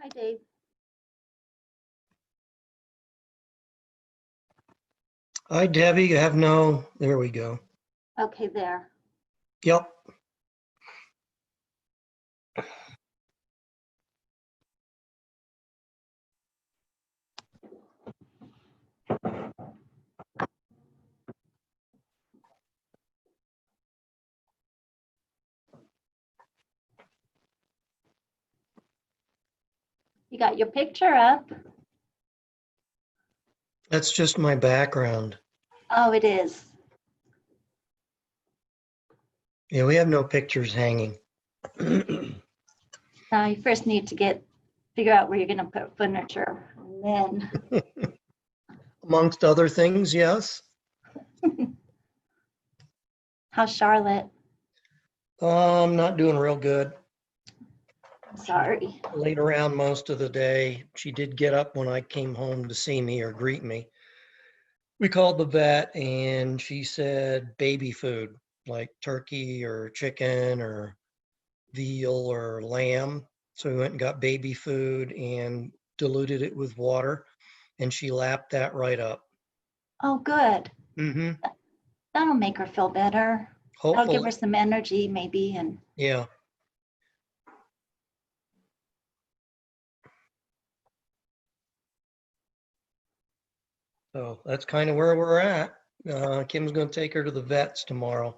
Hi, Dave. Hi, Debbie. You have no, there we go. Okay, there. Yep. You got your picture up. That's just my background. Oh, it is. Yeah, we have no pictures hanging. Now you first need to figure out where you're going to put furniture. And then, Amongst other things, yes. how's Charlotte? Not doing real good. Sorry. Laid around most of the day. She did get up when I came home to see me or greet me. We called the vet and she said baby food, like turkey or chicken or veal or lamb. So we went and got baby food and diluted it with water, and she lapped that right up. Oh, good. Mm-hmm. That'll make her feel better. That'll give her Hopefully, some energy maybe. And yeah. So that's kind of where we're at. Kim's going to take her to the vets tomorrow.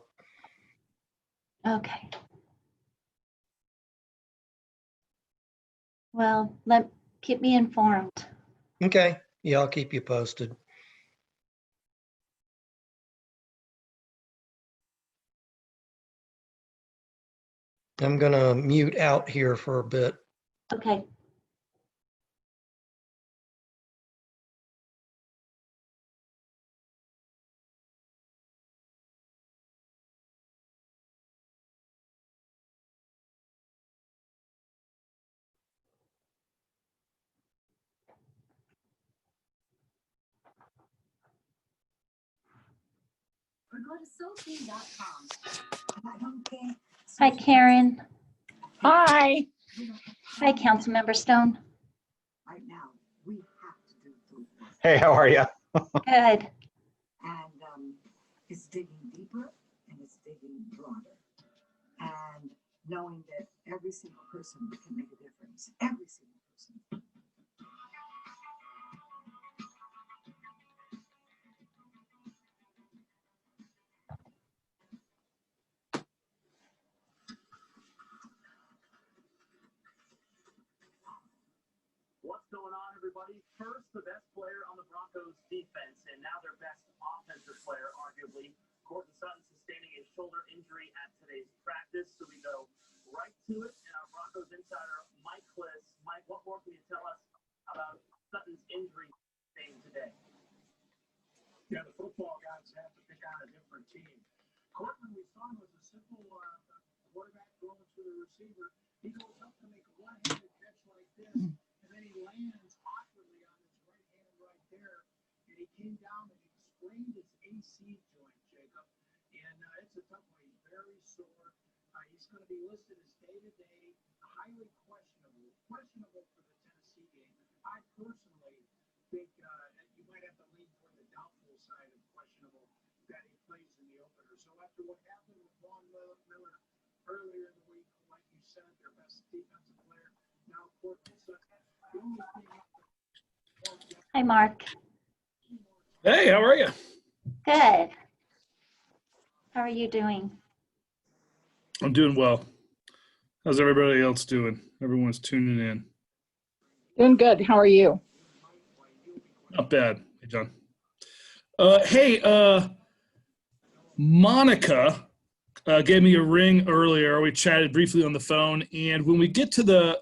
okay. Well, keep me informed. Okay. Yeah, I'll keep you posted. I'm going to mute out here for a bit. Okay. Hi, Karen. Hi. Hi, Councilmember Stone. Hey, how are you? Good. And it's digging deeper and it's digging broader. And knowing that every single person can make a difference. Every single person. What's going on, everybody? First, the best player on the Broncos defense, and now their best offensive player, arguably. Courtney Sutton sustaining a shoulder injury at today's practice, so we go right to it. And our Broncos insider, Mike Kliss. Mike, what more can you tell us about Sutton's injury thing today? Yeah, the football guys have to pick on a different team. Courtney, we saw him as a simple quarterback going to the receiver. He goes up to make a one-handed catch like this, and then he lands awkwardly on his right hand right there. And he came down and he sprained his AC joint, Jacob. And it's a tough one. He's very sore. He's going to be listed as day-to-day, highly questionable for the Tennessee game. I personally think you might have to lean toward the doubtful side of questionable that he plays in the opener. So after what happened with Vaughn Miller earlier in the week, like you said, their best defensive player, now Courtney Sutton. The only thing Hi, Mark. Hey, how are you? Good. How are you doing? I'm doing well. How's everybody else doing? Everyone's tuning in. Doing good. How are you? Not bad. Hey, John. Hey, Monica gave me a ring earlier. We chatted briefly on the phone, and when we get to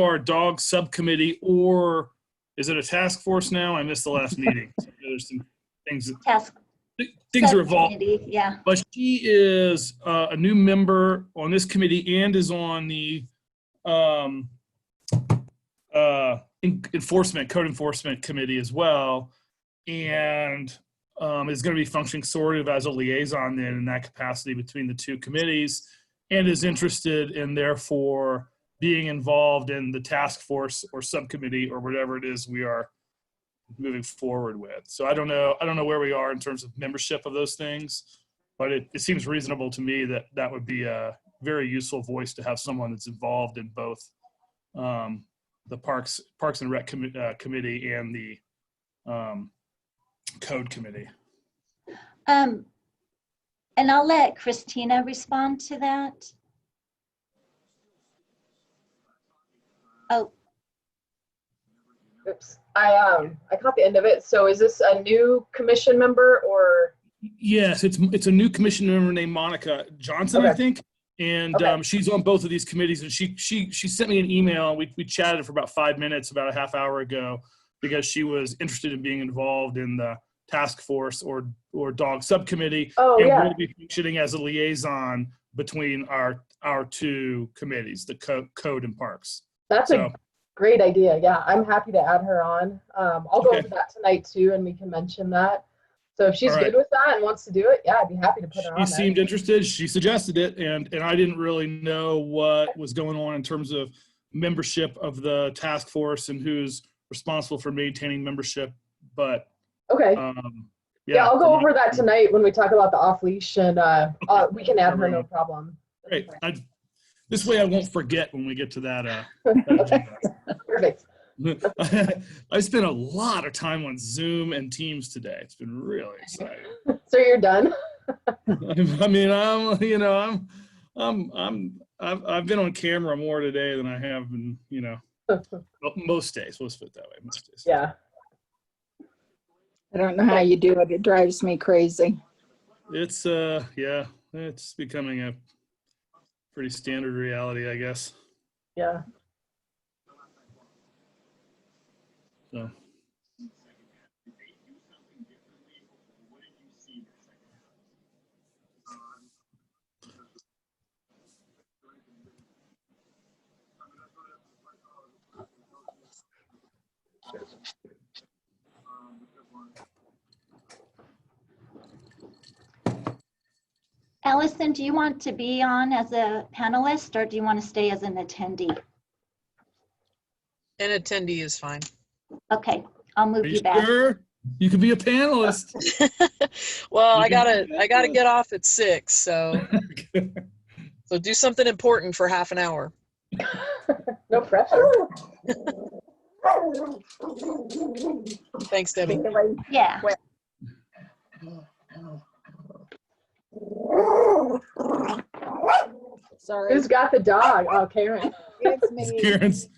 our dog subcommittee, or is it a task force now? I missed the last meeting. So there's some things are evolving. Yeah. But she is a new member on this committee and is on the code enforcement committee as well, and is going to be functioning sort of as a liaison then in that capacity between the two committees, and is interested in therefore being involved in the task force or subcommittee or whatever it is we are moving forward with. So I don't know where we are in terms of membership of those things, but it seems reasonable to me that that would be a very useful voice to have someone that's involved in both the Parks and Rec committee and the Code committee. And I'll let Christina respond to that. Oh, Oops. I caught the end of it. So is this a new commission member or? Yes, it's a new commission member named Monica Johnson, I Okay. think, and Okay. she's on both of these committees. And she sent me an email. And we chatted for about 5 minutes about a half hour ago because she was interested in being involved in the task force or dog subcommittee. Oh, and yeah. will be functioning as a liaison between our two committees, the Code and Parks. That's So- a great idea. Yeah, I'm happy to add her on. I'll go Okay. over that tonight too, and we can mention that. So if she's All right. good with that and wants to do it, yeah, I'd be happy to put her on She there. seemed interested. She suggested it, and I didn't really know what was going on in terms of membership of the task force and who's responsible for maintaining membership. But Okay. Yeah, I'll go over that tonight when we talk about the off leash, and we can add her, no problem. Great. This way I won't forget when we get to that. Okay. Perfect. I spent a lot of time on Zoom and Teams today. It's been really exciting. So you're done? I mean, I've been on camera more today than I have been, most days. Let's put it that way. Most days. Yeah. I don't know how you do it. It drives me crazy. It's it's becoming a pretty standard reality, I guess. Yeah. So. Allison, do you want to be on as a panelist or do you want to stay as an attendee? An attendee is fine. Okay, I'll move Are you you back. sure? You could be a panelist. Well, You I can gotta get off at 6, so do something important for half an hour. No pressure. Thanks, Debbie. Yeah. Sorry. Who's got the dog? Oh, Karen. It's me. Karen's.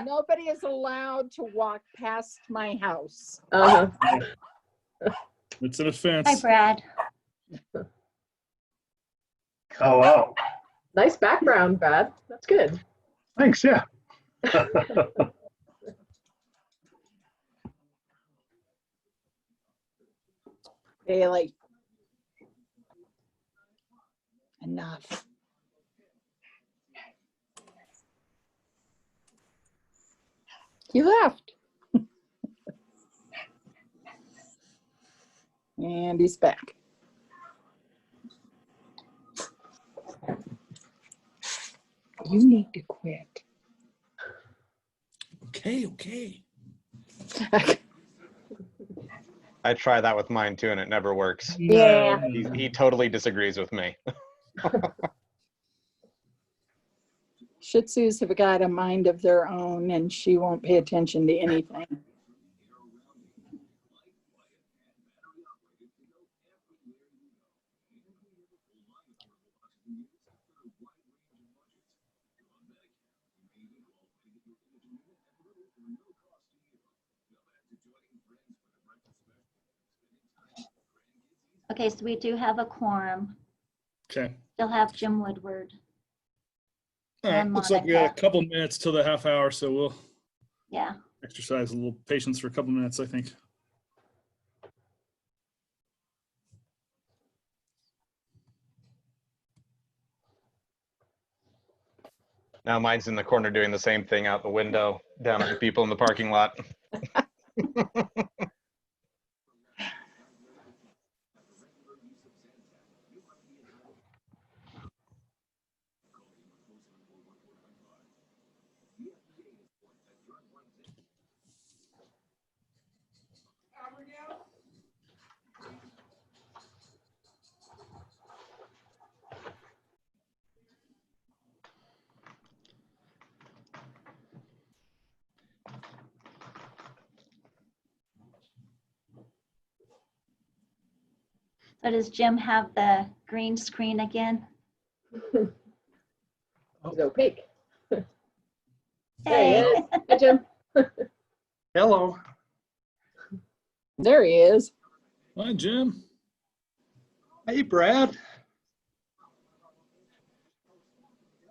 Nobody is allowed to walk past my house. Uh-huh. It's an offense. Hi, Brad. Hello. Nice background, Brad. That's good. Thanks. Yeah. Bailey. Enough. He left. And he's back. You need to quit. Okay. I try that with mine too, and it never works. Yeah. He totally disagrees with me. Shih Tzus have got a mind of their own, and she won't pay attention to anything. Okay, so we do have a quorum. Okay. Still have Jim Woodward. All right. And Looks like we got Monica. a couple minutes till the half hour, so we'll Yeah. exercise a little patience for a couple minutes, I think. Now mine's in the corner doing the same thing out the window, down at the people in the parking lot. So does Jim have the green screen again? It's opaque. There he Hey. is. Hi, Jim. Hello. There he is. Hi, Jim. Hey, Brad.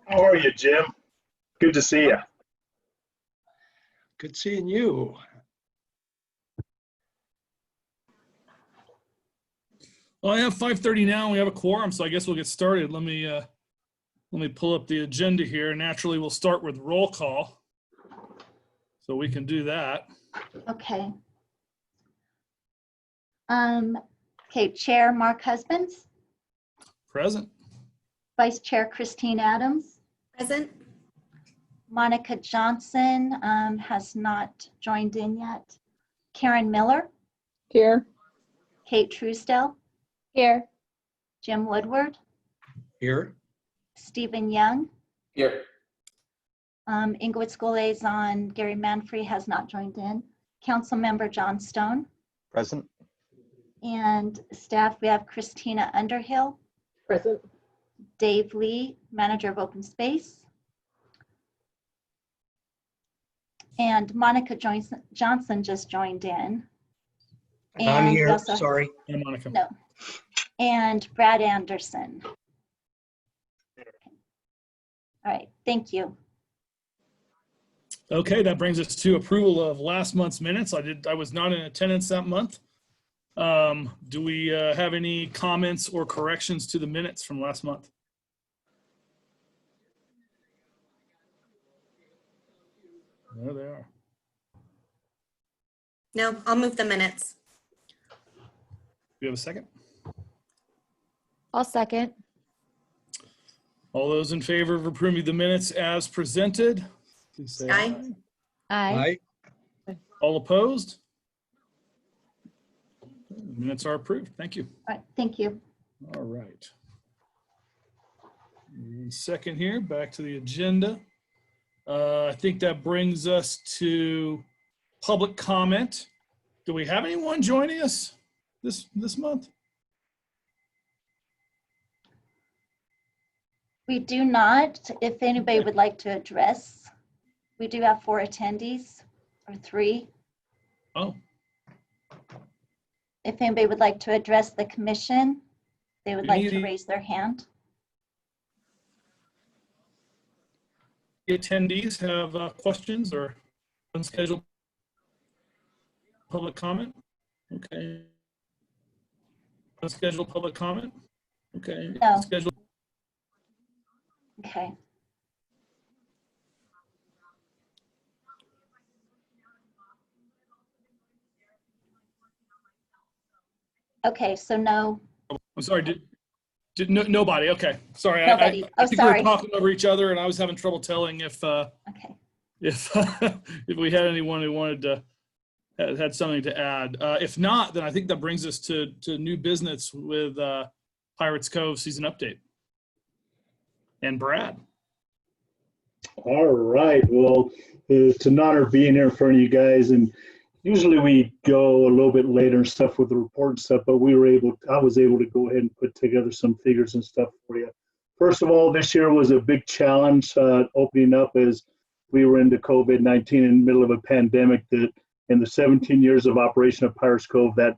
How are you, Jim? Good to see you. Good seeing you. Well, I have 5:30 now. We have a quorum, so I guess we'll get started. Let me pull up the agenda here. Naturally, we'll start with roll call. So we can do that. Okay. Okay, Chair Mark Husbands, Present. Vice Chair Christine Adams, Present. Monica Johnson has not joined in yet. Karen Miller, Here. Kate Truesdell, Here. Jim Woodward, Here. Stephen Young, Here. Inglewood School Liaison Gary Manfrey has not joined in. Councilmember John Stone, Present. and staff, we have Christina Underhill, Present. Dave Lee, Manager of Open Space, and Monica Johnson just joined in. I'm And we here, also- sorry. Hey, Monica. No. And Brad Anderson. All right, thank you. Okay, that brings us to approval of last month's minutes. I was not in attendance that month. Do we have any comments or corrections to the minutes from last month? There they are. No, I'll move the minutes. Do you have a second? I'll second. All those in favor of approving the minutes as presented, please say Aye. aye. Aye. All opposed? Minutes are approved. Thank you. All right, thank you. All right. Second here, back to the agenda. I think that brings us to public comment. Do we have anyone joining us this month? We do not. If anybody would like to address, we do have 4 attendees, or 3. Oh, If anybody would like to address the commission, they would like to Any- raise their hand. the attendees have questions or unscheduled public comment? Okay. Unscheduled public comment? Okay. No. Scheduled. Okay. Okay, so no, I'm sorry, did nobody? Okay, sorry. Nobody. I Oh, think we were sorry. talking over each other and I was having trouble telling if okay. if we had anyone who wanted to had something to add. If not, then I think that brings us to new business with Pirates Cove season update. And Brad. All right. Well, it's an honor being here in front of you guys. And usually we go a little bit later and stuff with the report and stuff, but I was able to go ahead and put together some figures and stuff for you. First of all, this year was a big challenge opening up as we were into COVID-19 in the middle of a pandemic that in the 17 years of operation of Pirates Cove that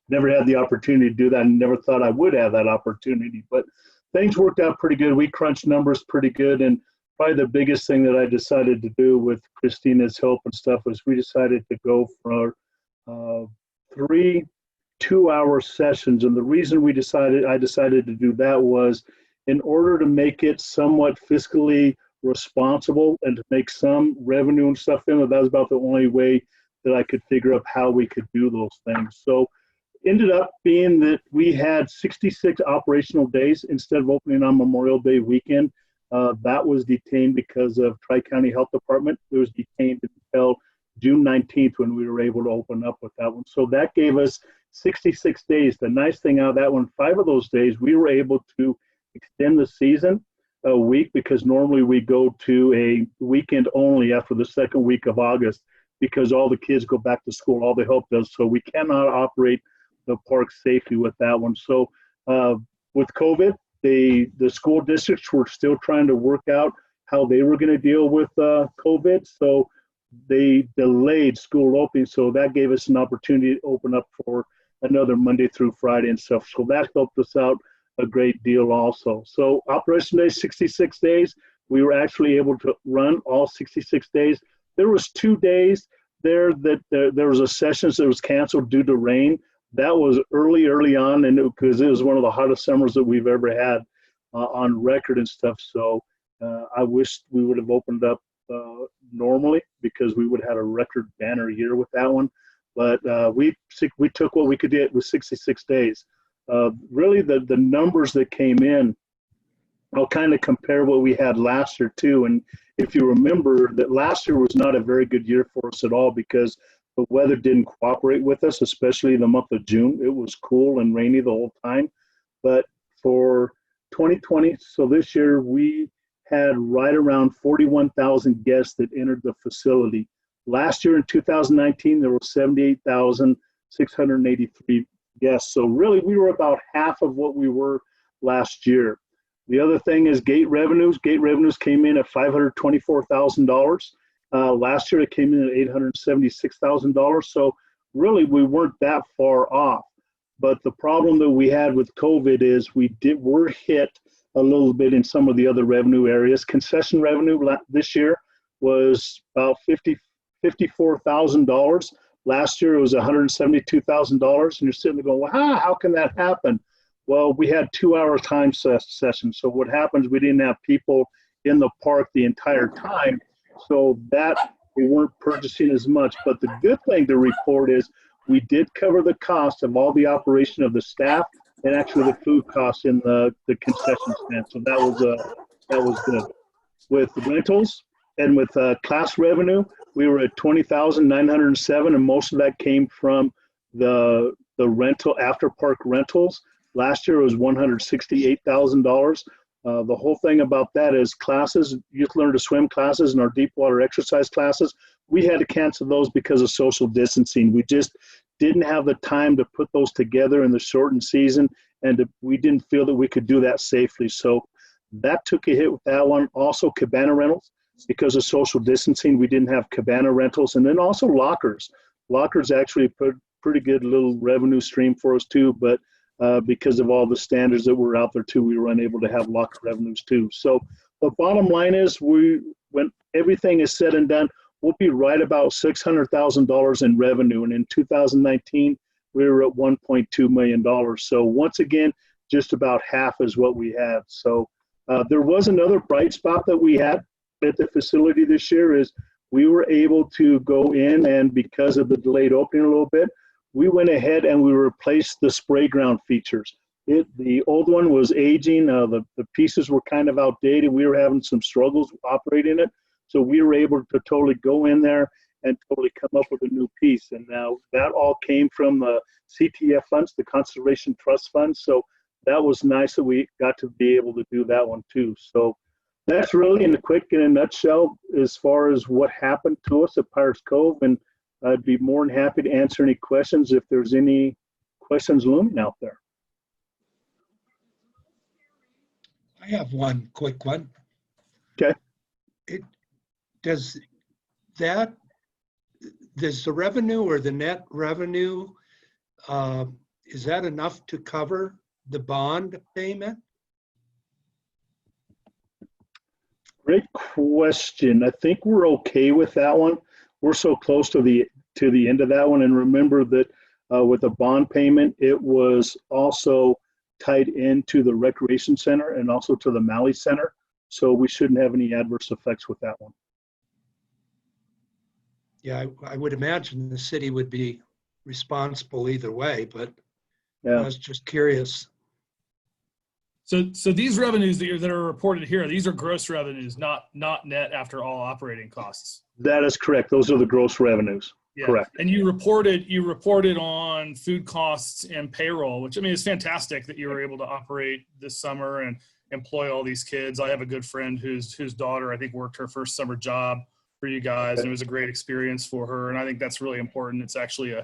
never had the opportunity to do that and never thought I would have that opportunity. But things worked out pretty good. We crunched numbers pretty good. And probably the biggest thing that I decided to do with Christina's help and stuff was we decided to go for 3 2-hour sessions. And the reason I decided to do that was in order to make it somewhat fiscally responsible and to make some revenue and stuff in it. That was about the only way that I could figure out how we could do those things. So ended up being that we had 66 operational days instead of opening on Memorial Day weekend. That was detained because of Tri-County Health Department. It was detained until June 19th when we were able to open up with that one. So that gave us 66 days. The nice thing out of that one, 5 of those days, we were able to extend the season a week because normally we go to a weekend only after the second week of August because all the kids go back to school, all the help does. So we cannot operate the park safely with that one. So with COVID, the school districts were still trying to work out how they were going to deal with COVID. So they delayed school opening. So that gave us an opportunity to open up for another Monday through Friday and stuff. So that helped us out a great deal also. So Operation Day, 66 days. We were actually able to run all 66 days. There was 2 days there that there was a session that was canceled due to rain. That was early on, and because it was one of the hottest summers that we've ever had on record and stuff. So I wish we would have opened up normally, because we would have had a record banner year with that one. But we took what we could get with 66 days. Really, the numbers that came in, I'll kind of compare what we had last year too. And if you remember that last year was not a very good year for us at all, because the weather didn't cooperate with us, especially the month of June. It was cool and rainy the whole time. But for 2020, so this year, we had right around 41,000 guests that entered the facility. Last year in 2019, there were 78,683 guests. So really, we were about half of what we were last year. The other thing is gate revenues. Gate revenues came in at $524,000. Last year, it came in at $876,000. So really, we weren't that far off. But the problem that we had with COVID is we're hit a little bit in some of the other revenue areas. Concession revenue this year was about $54,000. Last year, it was $172,000. And you're sitting there going, well, how can that happen? Well, we had 2-hour time sessions. So what happens, we didn't have people in the park the entire time. So that we weren't purchasing as much. But the good thing to report is we did cover the cost of all the operation of the staff and actually the food costs in the concession stand. So that was good. With rentals and with class revenue, we were at $20,907, and most of that came from the rental, after park rentals. Last year it was $168,000. The whole thing about that is classes, youth learn to swim classes and our deep water exercise classes, we had to cancel those because of social distancing. We just didn't have the time to put those together in the shortened season, and we didn't feel that we could do that safely. So that took a hit with that one. Also Cabana Rentals, because of social distancing, we didn't have Cabana Rentals. And then also lockers. Lockers actually put pretty good little revenue stream for us too, but because of all the standards that were out there too, we were unable to have locker revenues too. So the bottom line is, when everything is said and done, we'll be right about $600,000 in revenue. And in 2019, we were at $1.2 million. So once again, just about half is what we had. So there was another bright spot that we had at the facility this year, is we were able to go in, and because of the delayed opening a little bit, we went ahead and we replaced the spray ground features. The old one was aging. The pieces were kind of outdated. We were having some struggles operating it. So we were able to totally go in there and totally come up with a new piece. And now that all came from the CTF funds, the Conservation Trust Fund. So that was nice that we got to be able to do that one too. So that's really in a nutshell as far as what happened to us at Pirates Cove. And I'd be more than happy to answer any questions if there's any questions looming out there. I have one quick one. Okay. Does the revenue or the net revenue, is that enough to cover the bond payment? Great question. I think we're okay with that one. We're so close to the end of that one. And remember that with the bond payment, it was also tied into the recreation center and also to the Maui Center. So we shouldn't have any adverse effects with that one. Yeah, I would imagine the city would be responsible either way, but yeah. I was just curious. So these revenues that are reported here, these are gross revenues, not net after all operating costs. That is correct. Those are the gross revenues. Yeah. Correct. And you reported on food costs and payroll, which I mean is fantastic that you were able to operate this summer and employ all these kids. I have a good friend whose daughter I think worked her first summer job for you guys, and it was a great experience for her. And I think that's really important. It's actually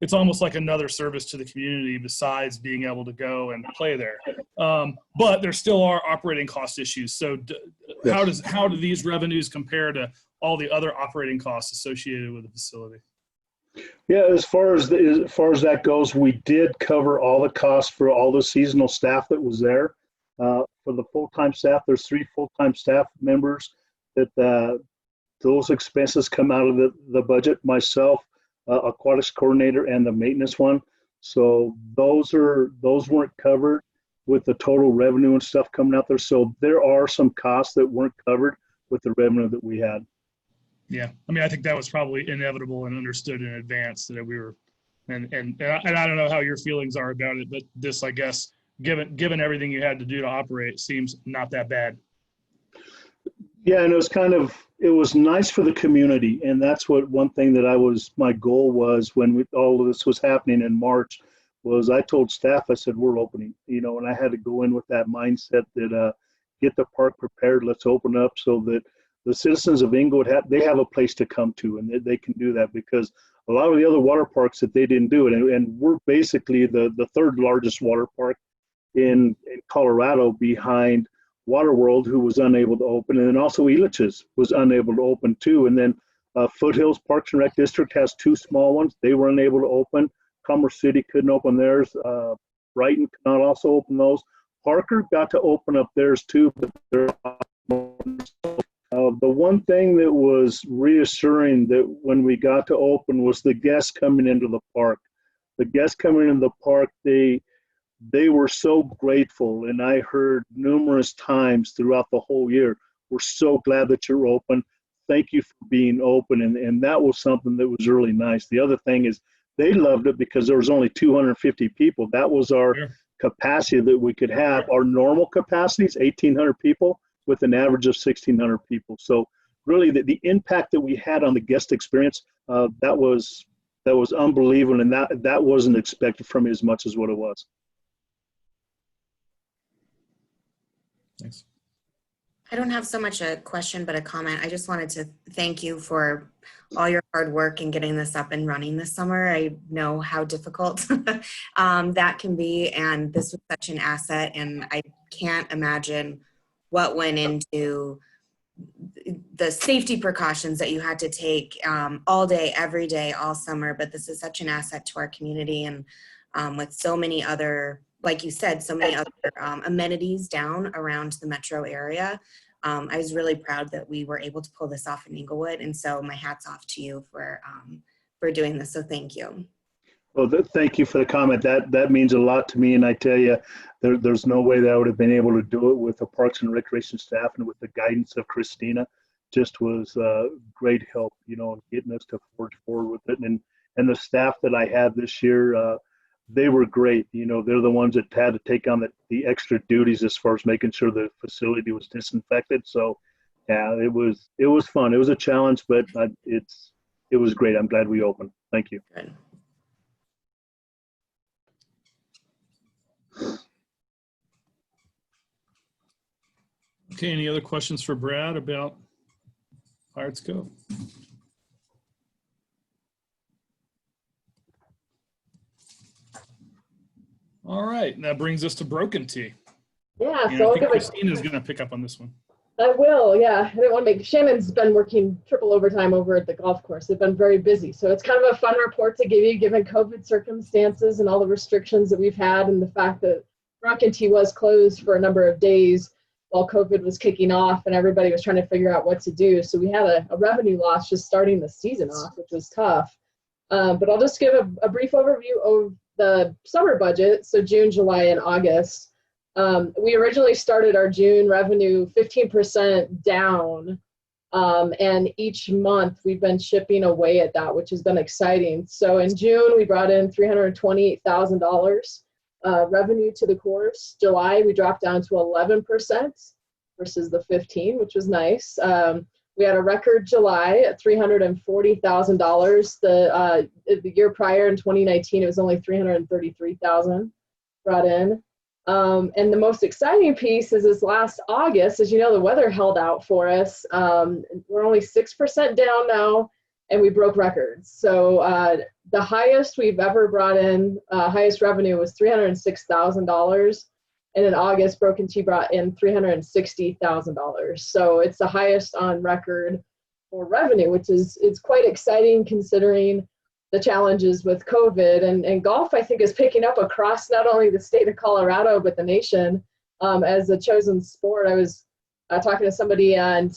it's almost like another service to the community besides being able to go and play there. But there still are operating cost issues. So how do these revenues compare to all the other operating costs associated with the facility? Yeah, as far as that goes, we did cover all the costs for all the seasonal staff that was there. For the full-time staff, there's 3 full-time staff members that those expenses come out of the budget. Myself, aquatics coordinator, and the maintenance one. So those weren't covered with the total revenue and stuff coming out there. So there are some costs that weren't covered with the revenue that we had. Yeah, I mean, I think that was probably inevitable and understood in advance that we were, and I don't know how your feelings are about it, but this, I guess, given everything you had to do to operate, seems not that bad. Yeah, and it was nice for the community, and that's one thing that my goal was when all of this was happening in March, was I told staff, I said, we're opening, and I had to go in with that mindset that get the park prepared, let's open up so that the citizens of Inglewood they have a place to come to, and they can do that, because a lot of the other water parks that they didn't do it, and we're basically the 3rd largest water park in Colorado behind Waterworld, who was unable to open, and then also Elitch's was unable to open too. And then Foothills Parks and Rec District has 2 small ones. They were unable to open. Commerce City couldn't open theirs. Brighton could not also open those. Parker got to open up theirs too, but they're the one thing that was reassuring that when we got to open was the guests coming into the park. The guests coming into the park, they were so grateful, and I heard numerous times throughout the whole year, we're so glad that you're open. Thank you for being open, and that was something that was really nice. The other thing is they loved it because there was only 250 people. That was our capacity that we could have. Our normal capacity is 1,800 people with an average of 1,600 people. So really the impact that we had on the guest experience, that was unbelievable, and that wasn't expected from me as much as what it was. Thanks. I don't have so much a question, but a comment. I just wanted to thank you for all your hard work in getting this up and running this summer. I know how difficult that can be, and this was such an asset, and I can't imagine what went into the safety precautions that you had to take all day, every day, all summer. But this is such an asset to our community, and with so many other, like you said, so many other amenities down around the metro area. I was really proud that we were able to pull this off in Inglewood. And so my hat's off to you for doing this. So thank you. Well, thank you for the comment. That means a lot to me. And I tell you, there's no way that I would have been able to do it with the Parks and Recreation staff and with the guidance of Christina. Just was great help, in getting us to forge forward with it. And the staff that I had this year, they were great. They're the ones that had to take on the extra duties as far as making sure the facility was disinfected. So, yeah, it was fun. It was a challenge, but it was great. I'm glad we opened. Thank you. Good. Okay, any other questions for Brad about Pirates Cove? All right, and that brings us to Broken Tee. Yeah, And so I think Christina's going to pick up on this one. I will, yeah. I didn't want to make, Shannon's been working triple overtime over at the golf course. They've been very busy. So it's kind of a fun report to give you, given COVID circumstances and all the restrictions that we've had, and the fact that Broken Tee was closed for a number of days while COVID was kicking off and everybody was trying to figure out what to do. So we had a revenue loss just starting the season off, which was tough. But I'll just give a brief overview of the summer budget, so June, July, and August. We originally started our June revenue 15% down, and each month we've been chipping away at that, which has been exciting. So in June, we brought in $328,000 revenue to the course. July, we dropped down to 11% versus the 15, which was nice. We had a record July at $340,000. The year prior in 2019, it was only $333,000 brought in. And the most exciting piece is this last August. As you know, the weather held out for us. We're only 6% down now. and we broke records. So the highest we've ever brought in, highest revenue was $306,000. And in August, Broken Tea brought in $360,000. So it's the highest on record for revenue, which is quite exciting considering the challenges with COVID. And golf, I think, is picking up across not only the state of Colorado, but the nation as a chosen sport. I was talking to somebody, and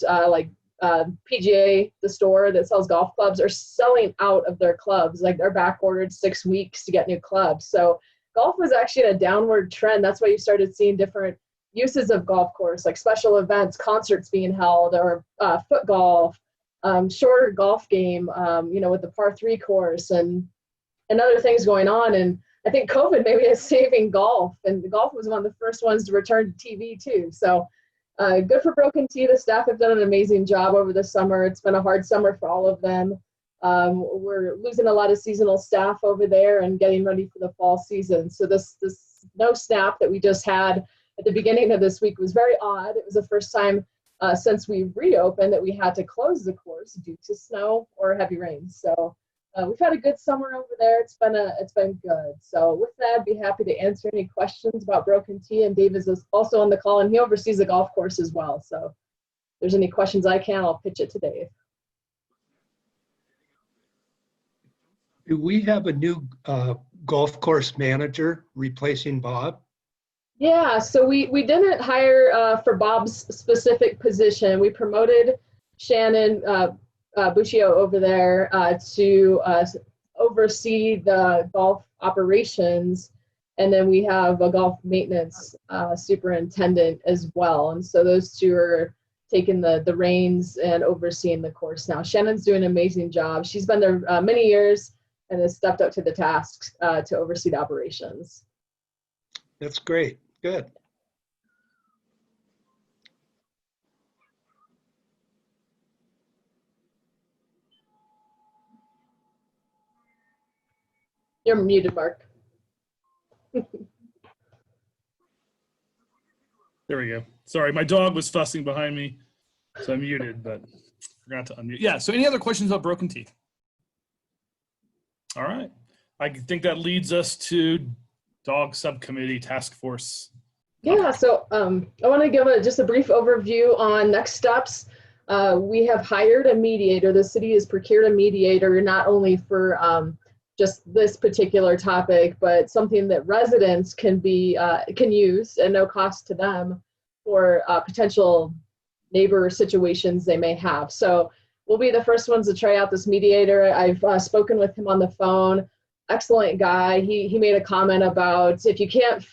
PGA, the store that sells golf clubs, are selling out of their clubs. Like, they're back ordered 6 weeks to get new clubs. So golf was actually in a downward trend. That's why you started seeing different uses of golf course, like special events, concerts being held, or foot golf, shorter golf game, with the par 3 course and other things going on. And I think COVID maybe is saving golf, and golf was one of the first ones to return to TV too. So good for Broken Tea. The staff have done an amazing job over the summer. It's been a hard summer for all of them. We're losing a lot of seasonal staff over there and getting ready for the fall season. So this no snap that we just had at the beginning of this week was very odd. It was the first time since we reopened that we had to close the course due to snow or heavy rains. So we've had a good summer over there. It's been good. So with that, I'd be happy to answer any questions about Broken Tea. And Dave is also on the call, and he oversees the golf course as well. So if there's any questions I can, I'll pitch it to Dave. Do we have a new golf course manager replacing Bob? Yeah, so we didn't hire for Bob's specific position. We promoted Shannon Buccio over there to oversee the golf operations, and then we have a golf maintenance superintendent as well. And so those two are taking the reins and overseeing the course now. Shannon's doing an amazing job. She's been there many years and has stepped up to the tasks to oversee the operations. That's great. Good. You're muted, Mark. There we go. Sorry, my dog was fussing behind me, so I'm muted, but forgot to unmute. Yeah, so any other questions about Broken Tea? All right. I think that leads us to Dog Subcommittee Task Force. Yeah, so I want to give just a brief overview on next steps. We have hired a mediator. The city has procured a mediator, not only for just this particular topic, but something that residents can use at no cost to them for potential neighbor situations they may have. So we'll be the first ones to try out this mediator. I've spoken with him on the phone. Excellent guy. He made a comment about if you can't,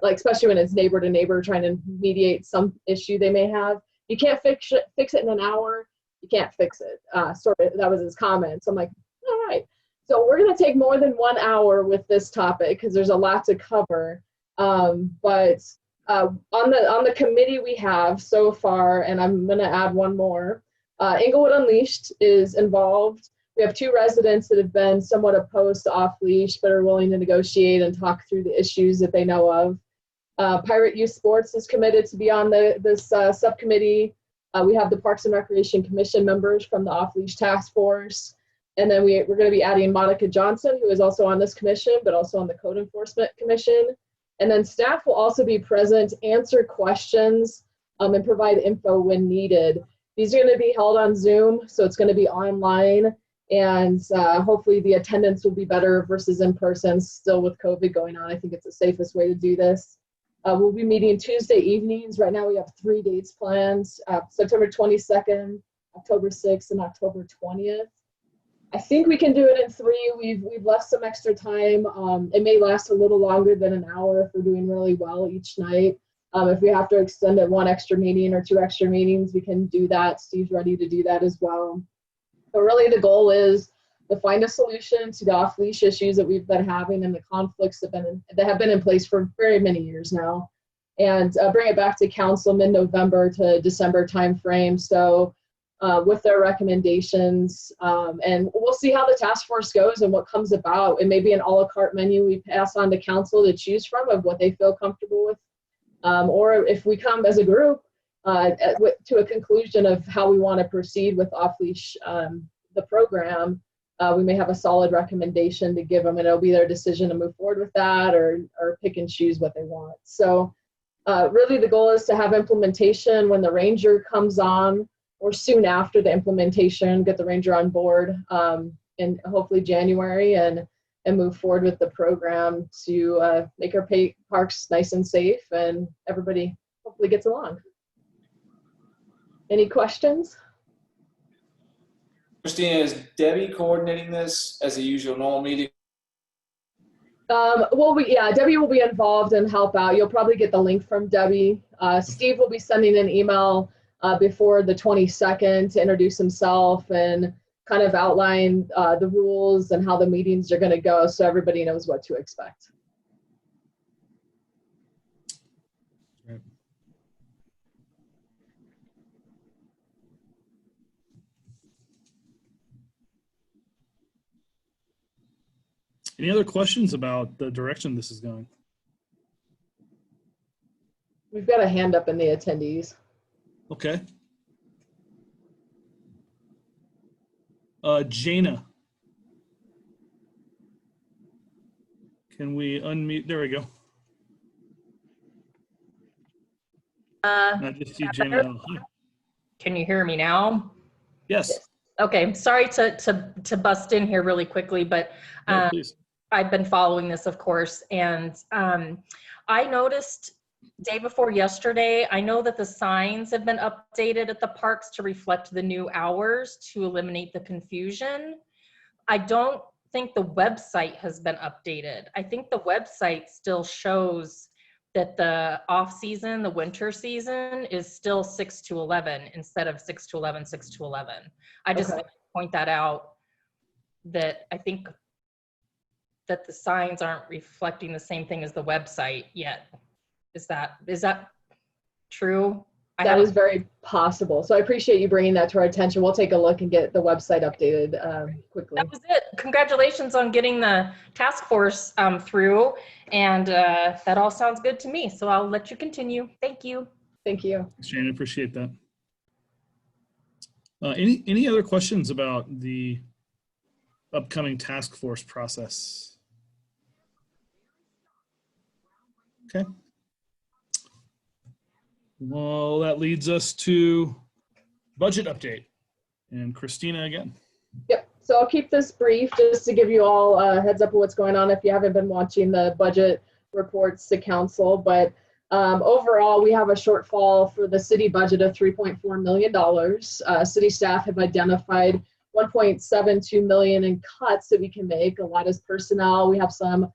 especially when it's neighbor to neighbor trying to mediate some issue they may have, you can't fix it in an hour, you can't fix it. That was his comment. So I'm like, all right. So we're going to take more than 1 hour with this topic because there's a lot to cover. But on the committee we have so far, and I'm going to add one more, Englewood Unleashed is involved. We have 2 residents that have been somewhat opposed to off-leash but are willing to negotiate and talk through the issues that they know of. Pirate Youth Sports is committed to be on this subcommittee. We have the Parks and Recreation Commission members from the off-leash task force. And then we're going to be adding Monica Johnson, who is also on this commission, but also on the Code Enforcement Commission. And then staff will also be present, answer questions, and provide info when needed. These are going to be held on Zoom, so it's going to be online. And hopefully the attendance will be better versus in person. Still with COVID going on, I think it's the safest way to do this. We'll be meeting Tuesday evenings. Right now we have 3 dates planned, September 22nd, October 6th, and October 20th. I think we can do it in 3. We've left some extra time. It may last a little longer than an hour if we're doing really well each night. If we have to extend it 1 extra meeting or 2 extra meetings, we can do that. Steve's ready to do that as well. But really the goal is to find a solution to the off-leash issues that we've been having and the conflicts that have been in place for very many years now, and bring it back to council mid-November to December timeframe. So with their recommendations, and we'll see how the task force goes and what comes about. It may be an a la carte menu we pass on to council to choose from of what they feel comfortable with, or if we come as a group to a conclusion of how we want to proceed with off-leash the program, we may have a solid recommendation to give them, and it'll be their decision to move forward with that or pick and choose what they want. So really the goal is to have implementation when the ranger comes on, or soon after the implementation, get the ranger on board in hopefully January, and move forward with the program to make our parks nice and safe and everybody hopefully gets along. Any questions? Christina, is Debbie coordinating this as a usual normal meeting? Debbie will be involved and help out. You'll probably get the link from Debbie. Steve will be sending an email before the 22nd to introduce himself and kind of outline the rules and how the meetings are going to go, so everybody knows what to expect. Any other questions about the direction this is going? We've got a hand up in the attendees. Okay. Jana. Can we unmute? There we go. Not just you, Jana. Can you hear me now? Yes. Okay, sorry to bust in here really quickly, but No, please. I've been following this, of course, and I noticed day before yesterday, I know that the signs have been updated at the parks to reflect the new hours to eliminate the confusion. I don't think the website has been updated. I think the website still shows that the off season, the winter season, is still 6 to 11 instead of 6 to 11, 6 to 11. I just want to point that out, that I think that the signs aren't reflecting the same thing as the website yet. Is that true? That is very possible. So I appreciate you bringing that to our attention. We'll take a look and get the website updated quickly. That was it. Congratulations on getting the task force through, and that all sounds good to me. So I'll let you continue. Thank you. Thank you. Shane, I appreciate that. Any other questions about the upcoming task force process? Okay. Well, that leads us to budget update. And Christina again. Yep. So I'll keep this brief just to give you all a heads up of what's going on if you haven't been watching the budget reports to council. But overall, we have a shortfall for the city budget of $3.4 million. City staff have identified $1.72 million in cuts that we can make. A lot is personnel. We have some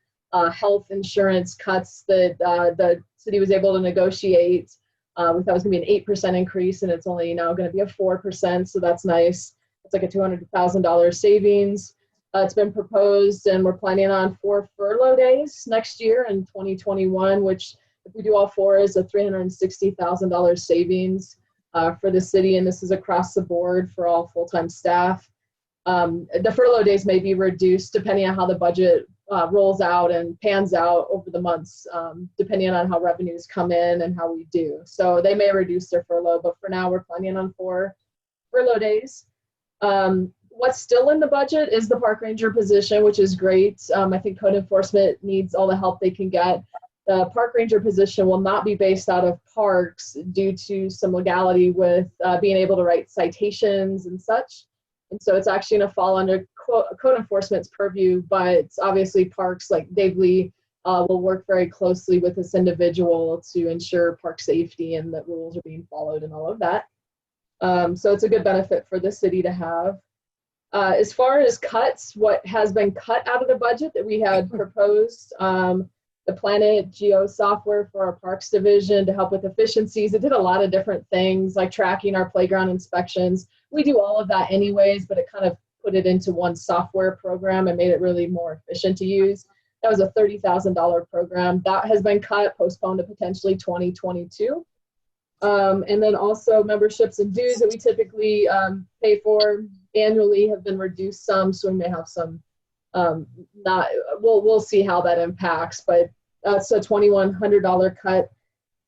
health insurance cuts that the city was able to negotiate. We thought it was going to be an 8% increase, and it's only now going to be a 4%, so that's nice. It's like a $200,000 savings. It's been proposed, and we're planning on 4 furlough days next year in 2021, which, if we do all 4, is a $360,000 savings for the city, and this is across the board for all full-time staff. The furlough days may be reduced depending on how the budget rolls out and pans out over the months, depending on how revenues come in and how we do. So they may reduce their furlough, but for now we're planning on 4 furlough days. What's still in the budget is the park ranger position, which is great. I think code enforcement needs all the help they can get. The park ranger position will not be based out of parks due to some legality with being able to write citations and such. And so it's actually going to fall under code enforcement's purview, but obviously parks like Dave Lee will work very closely with this individual to ensure park safety and that rules are being followed and all of that. So it's a good benefit for the city to have. As far as cuts, what has been cut out of the budget that we had proposed, the Planet Geo software for our parks division to help with efficiencies. It did a lot of different things like tracking our playground inspections. We do all of that anyways, but it kind of put it into one software program and made it really more efficient to use. That was a $30,000 program. That has been cut, postponed to potentially 2022. And then also memberships and dues that we typically pay for annually have been reduced some, so we may have some we'll see how that impacts, but that's a $2,100 cut.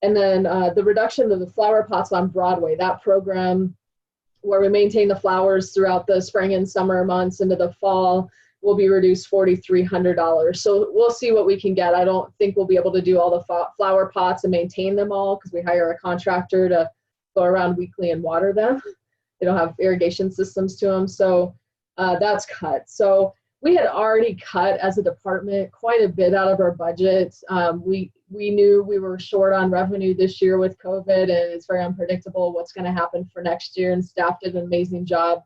And then the reduction of the flower pots on Broadway, that program where we maintain the flowers throughout the spring and summer months into the fall, will be reduced $4,300. So we'll see what we can get. I don't think we'll be able to do all the flower pots and maintain them all because we hire a contractor to go around weekly and water them. They don't have irrigation systems to them. So that's cut. So we had already cut as a department quite a bit out of our budget. We knew we were short on revenue this year with COVID, and it's very unpredictable what's going to happen for next year. And staff did an amazing job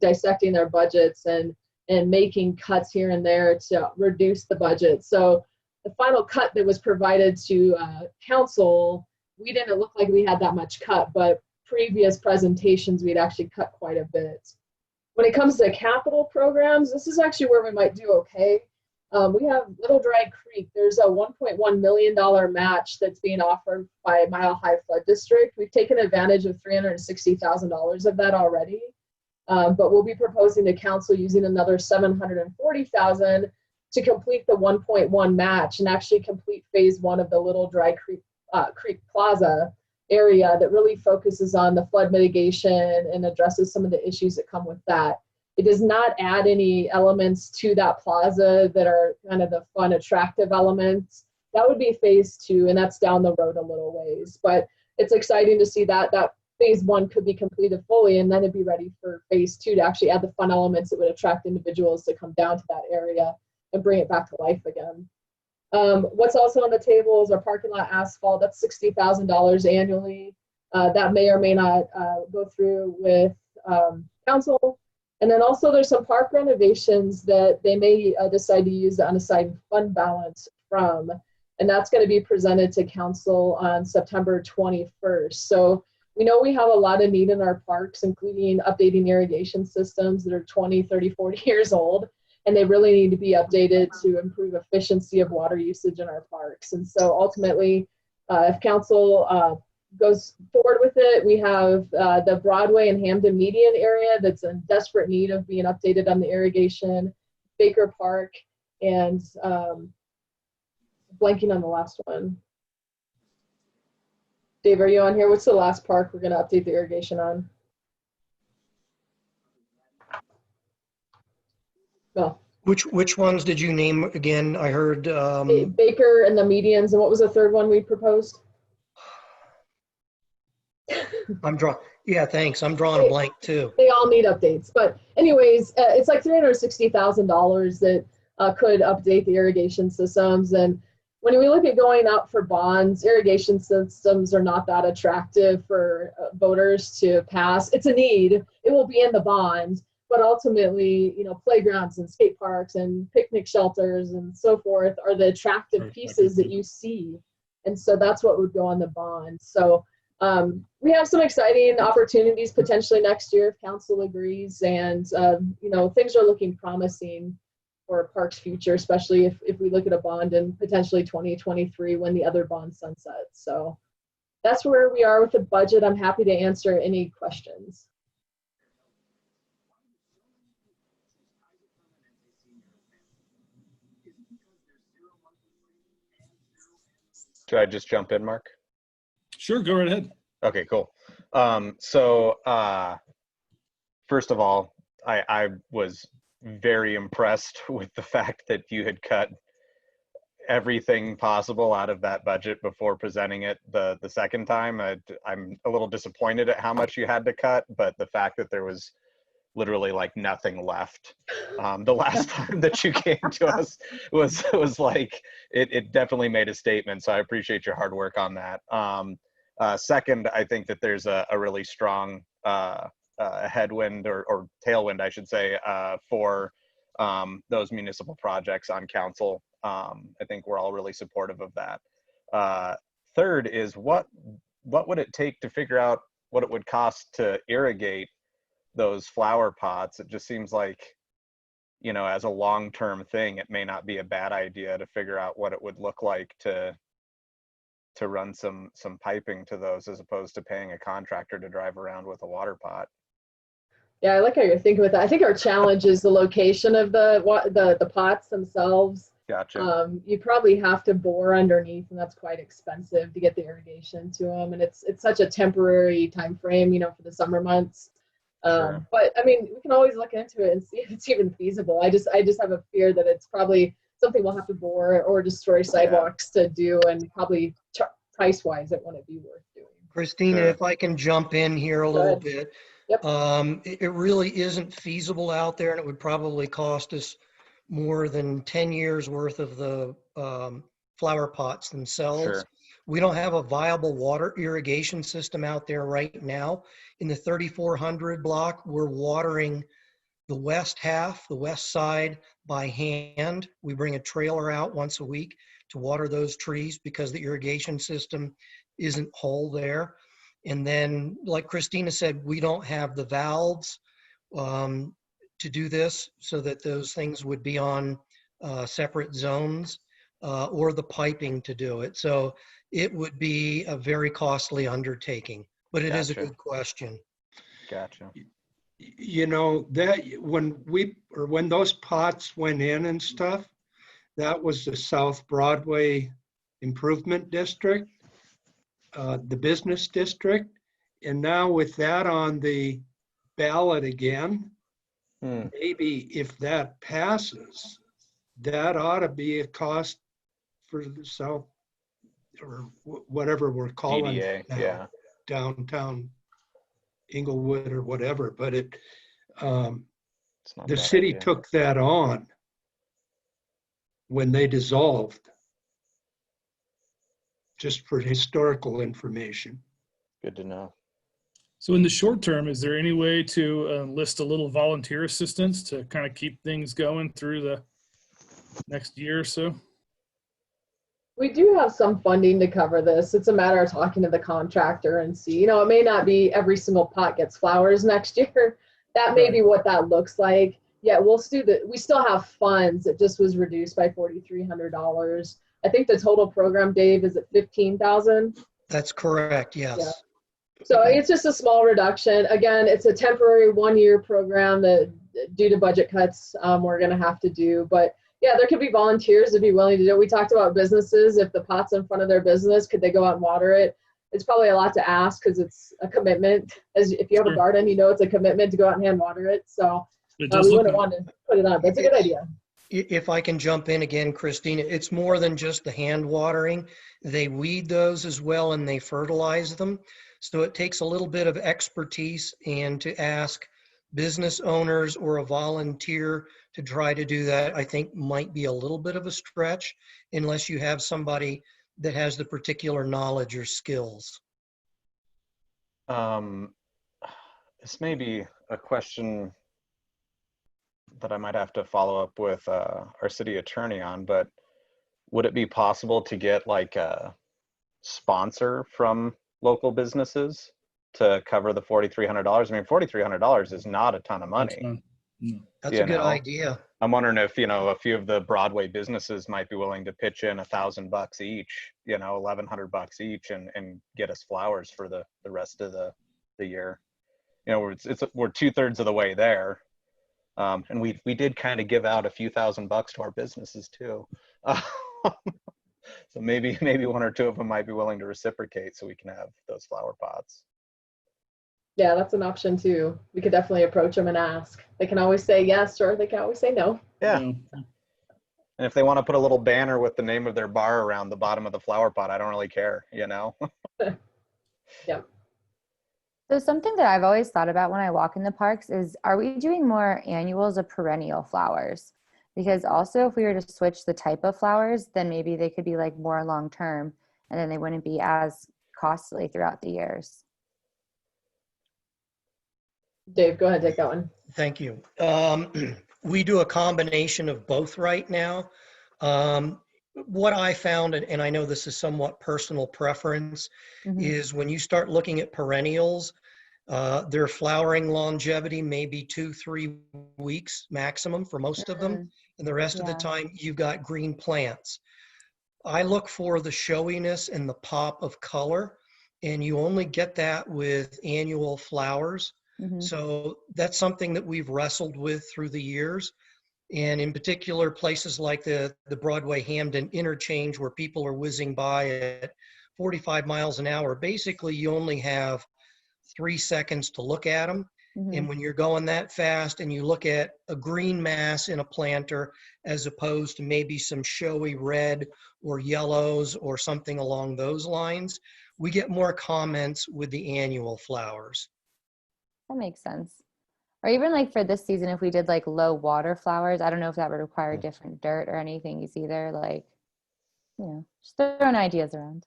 dissecting their budgets and making cuts here and there to reduce the budget. So the final cut that was provided to council, we didn't look like we had that much cut, but previous presentations, we'd actually cut quite a bit. When it comes to capital programs, this is actually where we might do okay. We have Little Dry Creek. There's a $1.1 million match that's being offered by Mile High Flood District. We've taken advantage of $360,000 of that already. But we'll be proposing to council using another $740,000 to complete the 1.1 match and actually complete phase 1 of the Little Dry Creek Plaza area that really focuses on the flood mitigation and addresses some of the issues that come with that. It does not add any elements to that plaza that are kind of the fun, attractive elements. That would be phase 2, and that's down the road a little ways. But it's exciting to see that phase 1 could be completed fully, and then it'd be ready for phase 2 to actually add the fun elements that would attract individuals to come down to that area and bring it back to life again. What's also on the table is our parking lot asphalt. That's $60,000 annually. That may or may not go through with council. And then also there's some park renovations that they may decide to use the unassigned fund balance from, and that's going to be presented to council on September 21st. So we know we have a lot of need in our parks, including updating irrigation systems that are 20, 30, 40 years old, and they really need to be updated to improve efficiency of water usage in our parks. And so ultimately, if council goes forward with it, we have the Broadway and Hamden median area that's in desperate need of being updated on the irrigation, Baker Park, and blanking on the last one. Dave, are you on here? What's the last park we're going to update the irrigation on? Well, which ones did you name again? I heard Baker and the medians, and what was the third one we proposed? Yeah, thanks. I'm drawing a blank too. They all need updates, but anyways, it's like $360,000 that could update the irrigation systems. And when we look at going out for bonds, irrigation systems are not that attractive for voters to pass. It's a need. It will be in the bond, but ultimately, playgrounds and skate parks and picnic shelters and so forth are the attractive pieces that you see. And so that's what would go on the bond. So we have some exciting opportunities potentially next year if council agrees, and things are looking promising for Parks' future, especially if we look at a bond in potentially 2023 when the other bond sunsets. So that's where we are with the budget. I'm happy to answer any questions. Should I just jump in, Mark? Sure, go right ahead. Okay, cool. First of all, I was very impressed with the fact that you had cut everything possible out of that budget before presenting it the second time. I'm a little disappointed at how much you had to cut, but the fact that there was literally like nothing left the last time that you came to us was like, it definitely made a statement. So I appreciate your hard work on that. Second, I think that there's a really strong headwind or tailwind, I should say, for those municipal projects on council. I think we're all really supportive of that. Third is what would it take to figure out what it would cost to irrigate those flower pots? It just seems like, as a long-term thing, it may not be a bad idea to figure out what it would look like to run some piping to those, as opposed to paying a contractor to drive around with a water pot. Yeah, I like how you're thinking with that. I think our challenge is the location of the pots themselves. Gotcha. You probably have to bore underneath, and that's quite expensive to get the irrigation to them. And it's such a temporary time frame, for the summer months. Sure. But I mean, we can always look into it and see if it's even feasible. I just have a fear that it's probably something we'll have to bore or destroy sidewalks to do, and probably price wise, it wouldn't be worth doing. Christina, Sure. if I can jump in here a Go little ahead. bit. Yep. It really isn't feasible out there, and it would probably cost us more than 10 years worth of the flower pots themselves. Sure. We don't have a viable water irrigation system out there right now. In the 3400 block, we're watering the west half, the west side, by hand. We bring a trailer out once a week to water those trees because the irrigation system isn't whole there. And then, like Christina said, we don't have the valves to do this, so that those things would be on separate zones, or the piping to do it. So it would be a very costly undertaking, but it is a Gotcha. good question. Gotcha. You know, that when those pots went in and stuff, that was the South Broadway Improvement District, the business district. And now with that on the ballot again, maybe if that passes, that ought to be a cost for the South, or whatever we're calling DDA, it now, yeah. downtown Inglewood or whatever. But it, It's not a the bad city idea. took that on when they dissolved, just for historical information. Good to know. So in the short term, is there any way to list a little volunteer assistance to kind of keep things going through the next year or so? We do have some funding to cover this. It's a matter of talking to the contractor and see, you know, it may not be every single pot gets flowers next year. That may be what that looks like. Yeah, we still have funds. It just was reduced by $4,300. I think the total program, Dave, is at $15,000. That's correct, yes. Yeah. So it's just a small reduction. Again, it's a temporary 1-year program that, due to budget cuts, we're going to have to do. But yeah, there could be volunteers that'd be willing to do it. We talked about businesses. If the pot's in front of their business, could they go out and water it? It's probably a lot to ask because it's a commitment. As if you have a garden, you know it's a commitment to go out and hand water it. So we wouldn't want to put it on. That's a good idea. If I can jump in again, Christina, it's more than just the hand watering. They weed those as well, and they fertilize them. So it takes a little bit of expertise, and to ask business owners or a volunteer to try to do that, I think might be a little bit of a stretch unless you have somebody that has the particular knowledge or skills. This may be a question that I might have to follow up with our city attorney on, but would it be possible to get like a sponsor from local businesses to cover the $4,300? I mean, $4,300 is not a ton of money. That's a good idea. I'm wondering if, you know, a few of the Broadway businesses might be willing to pitch in $1,000 each, you know, $1,100 each, and get us flowers for the rest of the year. You know, we're 2/3 of the way there. And we did kind of give out a few $1,000 to our businesses too. So maybe 1 or 2 of them might be willing to reciprocate so we can have those flower pots. Yeah, that's an option too. We could definitely approach them and ask. They can always say yes, or they can always say no. Yeah. And if they want to put a little banner with the name of their bar around the bottom of the flower pot, I don't really care, you know? Yeah. So something that I've always thought about when I walk in the parks is, are we doing more annuals or perennial flowers? Because also if we were to switch the type of flowers, then maybe they could be like more long-term, and then they wouldn't be as costly throughout the years. Dave, go ahead, take that one. Thank you. We do a combination of both right now. What I found, and I know this is somewhat personal preference, is when you start looking at perennials, their flowering longevity may be 2-3 weeks maximum for most of them. And the rest of the time you've got green plants. I look for the showiness and the pop of color, and you only get that with annual flowers. So that's something that we've wrestled with through the years. And in particular, places like the Broadway Hamden interchange, where people are whizzing by at 45 miles an hour, basically you only have 3 seconds to look at them. And when you're going that fast and you look at a green mass in a planter as opposed to maybe some showy red or yellows or something along those lines, we get more comments with the annual flowers. That makes sense. Or even like for this season, if we did like low water flowers, I don't know if that would require different dirt or anything either. Like, you know, just throwing ideas around.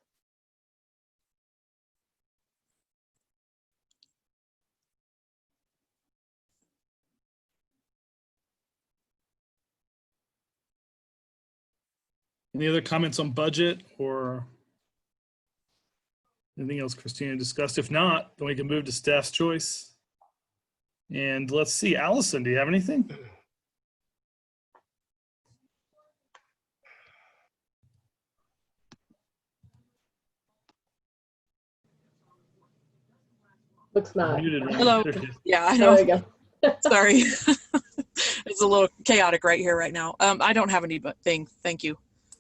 Any other comments on budget or anything else Christina discussed? If not, then we can move to staff's choice. And let's see, Allison, do you have anything? Looks not. Muted, right? Hello. There she is. Yeah, I There know. we go. Sorry. It's a little chaotic right here right now. I don't have anything. Thank you.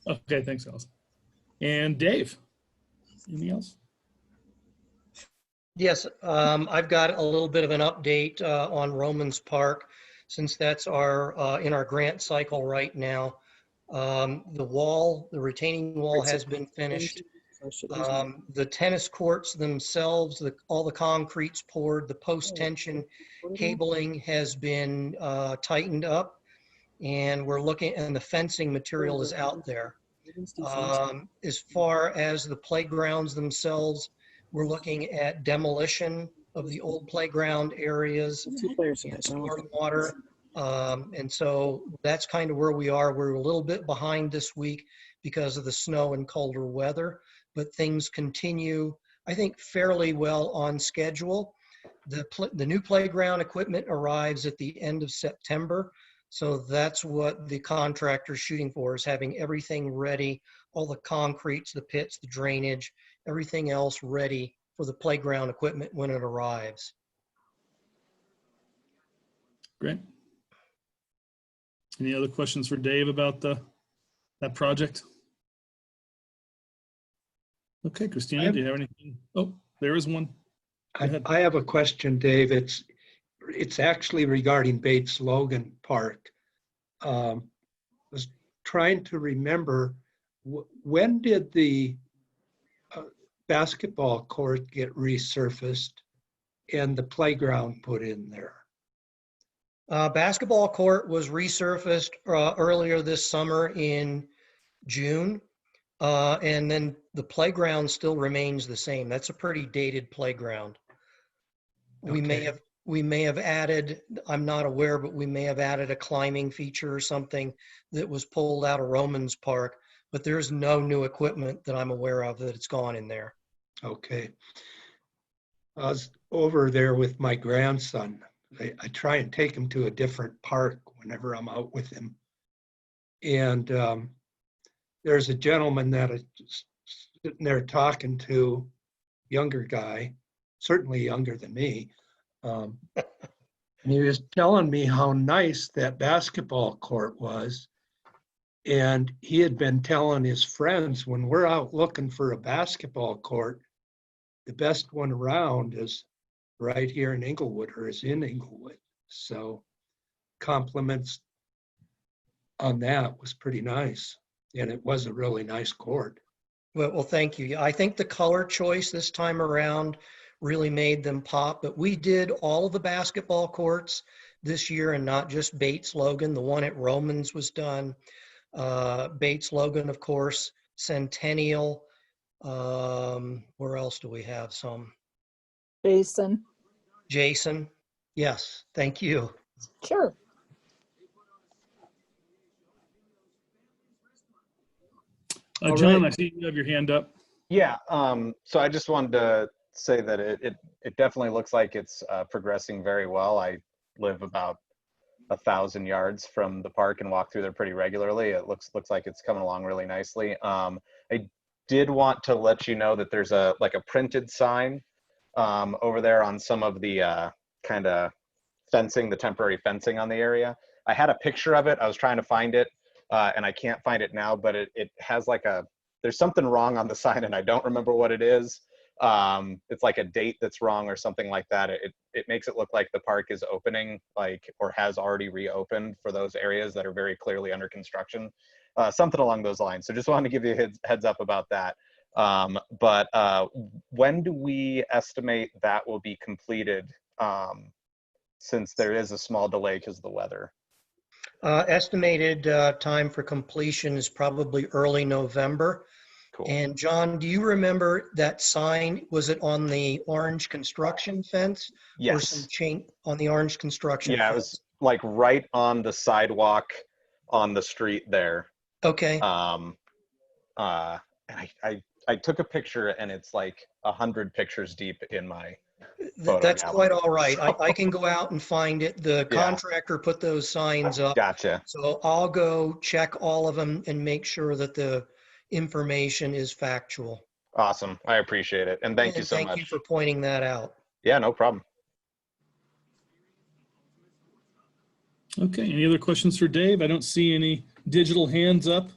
Okay, thanks, Allison. And Dave, anything else? Yes, I've got a little bit of an update on Romans Park, since that's our in our grant cycle right now. The retaining wall has been finished. The tennis courts themselves, all the concrete's poured, the post-tension cabling has been tightened up, and we're looking, and the fencing material is out there. As far as the playgrounds themselves, we're looking at demolition of the old playground areas, stormwater. And so that's kind of where we are. We're a little bit behind this week because of the snow and colder weather, but things continue, I think, fairly well on schedule. The new playground equipment arrives at the end of September. So that's what the contractor's shooting for, is having everything ready, all the concretes, the pits, the drainage, everything else ready for the playground equipment when it arrives. Great. Any other questions for Dave about that project? Okay, Christina, do you have anything? Oh, there is one. I have a question, Dave. It's actually regarding Bates Logan Park. Was trying to remember, when did the basketball court get resurfaced and the playground put in there? Basketball court was resurfaced earlier this summer in June. And then the playground still remains the same. That's a pretty dated playground. We may have added, I'm not aware, but we may have added a climbing feature or something that was pulled out of Romans Park, but there's no new equipment that I'm aware of that it's gone in there. Okay. I was over there with my grandson. I try and take him to a different park whenever I'm out with him. And there's a gentleman that is sitting there talking to a younger guy, certainly younger than me. And he was telling me how nice that basketball court was. And he had been telling his friends, when we're out looking for a basketball court, the best one around is right here in Inglewood, or is in Inglewood. So compliments on that was pretty nice. And it was a really nice court. Well, thank you. I think the color choice this time around really made them pop, but we did all of the basketball courts this year, and not just Bates Logan. The one at Romans was done. Bates Logan, of course, Centennial. Where else do we have some? Jason. Yes, thank you. Sure. John, I see you have your hand up. Yeah, so I just wanted to say that it definitely looks like it's progressing very well. I live about 1,000 yards from the park and walk through there pretty regularly. It looks like it's coming along really nicely. I did want to let you know that there's a printed sign over there on some of the kind of fencing, the temporary fencing on the area. I had a picture of it. I was trying to find it, and I can't find it now, but it has there's something wrong on the sign, and I don't remember what it is. it's like a date that's wrong or something like that. It makes it look like the park is opening, like, or has already reopened for those areas that are very clearly under construction, something along those lines. So just wanted to give you a heads up about that. But when do we estimate that will be completed, since there is a small delay because of the weather? Estimated time for completion is probably early November. Cool. And John, do you remember that sign? Was it on the orange construction fence? Or some Yes. chain on the orange construction Yeah, it fence? was like right on the sidewalk on the street there. Okay. And I took a picture, and it's like 100 pictures deep in my photo That's gallery. quite all right. So- I can go out and find it. The Yeah. contractor put those signs up. Gotcha. So I'll go check all of them and make sure that the information is factual. Awesome. I appreciate it. And thank you And so thank much. you for pointing that out. Yeah, no problem. Okay, any other questions for Dave? I don't see any digital hands up.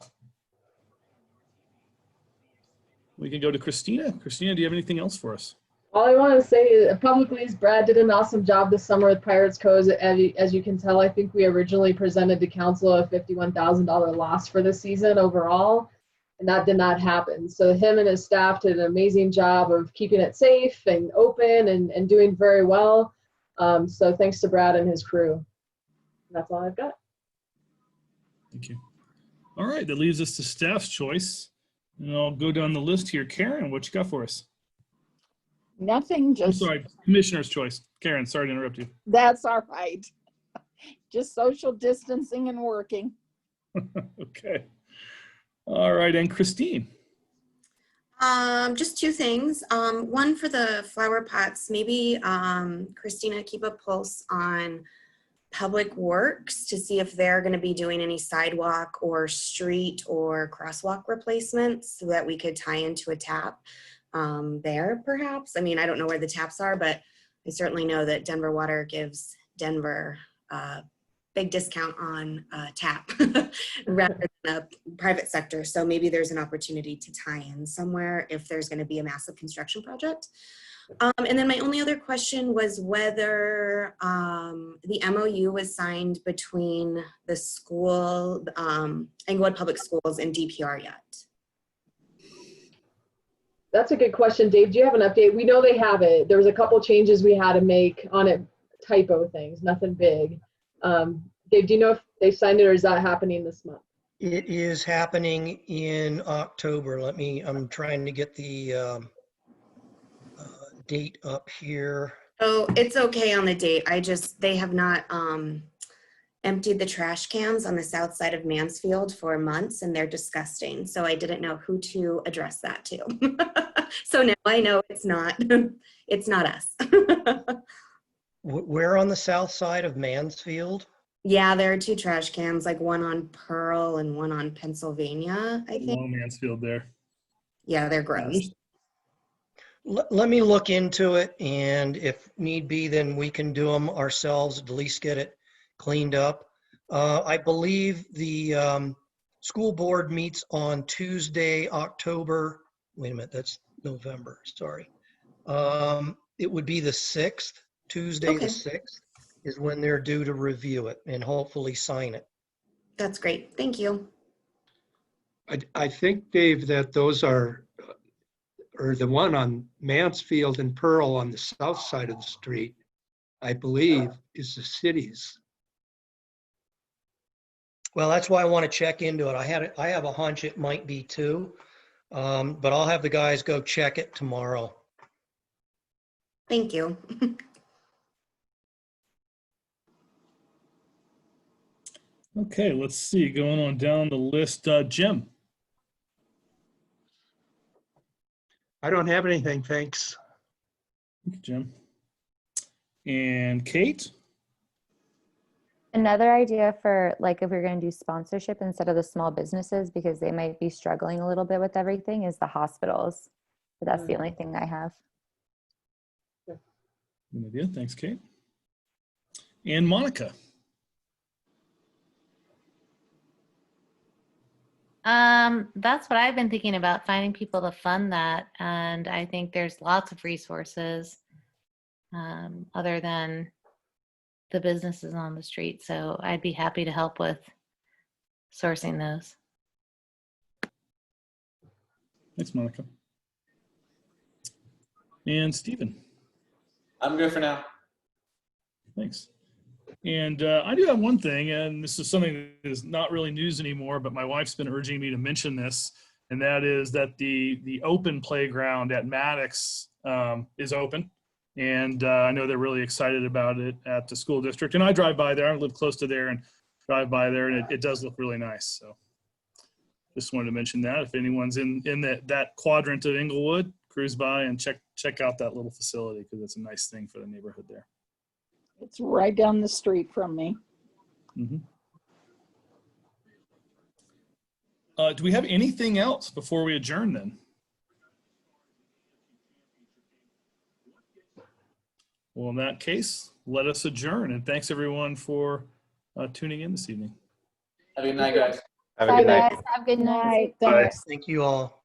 We can go to Christina. Christina, do you have anything else for us? All I want to say publicly is Brad did an awesome job this summer with Pirates Cove. As you can tell, I think we originally presented to council a $51,000 loss for the season overall, and that did not happen. So him and his staff did an amazing job of keeping it safe and open and doing very well. So thanks to Brad and his crew. That's all I've got. Thank you. All right, that leaves us to staff's choice. And I'll go down the list here. Karen, what you got for us? Nothing, I'm just, sorry, commissioner's choice. Karen, sorry to interrupt you. that's all right. Just social distancing and working. Okay. All right, and Christine. Just two things. One for the flower pots, maybe Christina, keep a pulse on Public Works to see if they're going to be doing any sidewalk or street or crosswalk replacements so that we could tie into a tap there perhaps. I mean, I don't know where the taps are, but I certainly know that Denver Water gives Denver a big discount on tap rather than a private sector. So maybe there's an opportunity to tie in somewhere if there's going to be a massive construction project. And then my only other question was whether the MOU was signed between the school, Englewood Public Schools, and DPR yet. That's a good question, Dave. Do you have an update? We know they have it. There was a couple changes we had to make on it, typo things, nothing big. Dave, do you know if they signed it or is that happening this month? It is happening in October. I'm trying to get the date up here. Oh, it's okay on the date. They have not emptied the trash cans on the south side of Mansfield for months, and they're disgusting. So I didn't know who to address that to. So now I know it's not us. Where on the south side of Mansfield? Yeah, there are two trash cans, like one on Pearl and one on Pennsylvania, I think. Long Mansfield there. Yeah, they're gross. Let me look into it, and if need be, then we can do them ourselves, at least get it cleaned up. I believe the school board meets on Tuesday, October, wait a minute, that's November, sorry. It would be the 6th, Tuesday the 6th is when they're due to review it and hopefully sign it. That's great, thank you. I think, Dave, that those are, or the one on Mansfield and Pearl on the south side of the street, I believe is the city's. Well, that's why I want to check into it. I have a hunch it might be too, but I'll have the guys go check it tomorrow. Thank you. Okay, let's see, going on down the list, Jim. I don't have anything, thanks. Thank you, Jim. And Kate? Another idea for like if we're going to do sponsorship instead of the small businesses because they might be struggling a little bit with everything is the hospitals. But that's the only thing I have. Good idea. Thanks, Kate. And Monica. That's what I've been thinking about, finding people to fund that. And I think there's lots of resources other than the businesses on the street. So I'd be happy to help with sourcing those. Thanks, Monica. And Stephen. I'm good for now. Thanks. And I do have one thing, and this is something that is not really news anymore, but my wife's been urging me to mention this, and that is that the open playground at Maddox is open. And I know they're really excited about it at the school district. And I drive by there. I live close to there and drive by there, and it does look really nice. So just wanted to mention that. If anyone's in that quadrant of Inglewood, cruise by and check out that little facility, because it's a nice thing for the neighborhood there. It's right down the street from me. Mm-hmm. Do we have anything else before we adjourn then? Well, in that case, let us adjourn. And thanks everyone for tuning in this evening. Have a good night, guys. Have a good night. Have a good night. Thanks. Thank you all.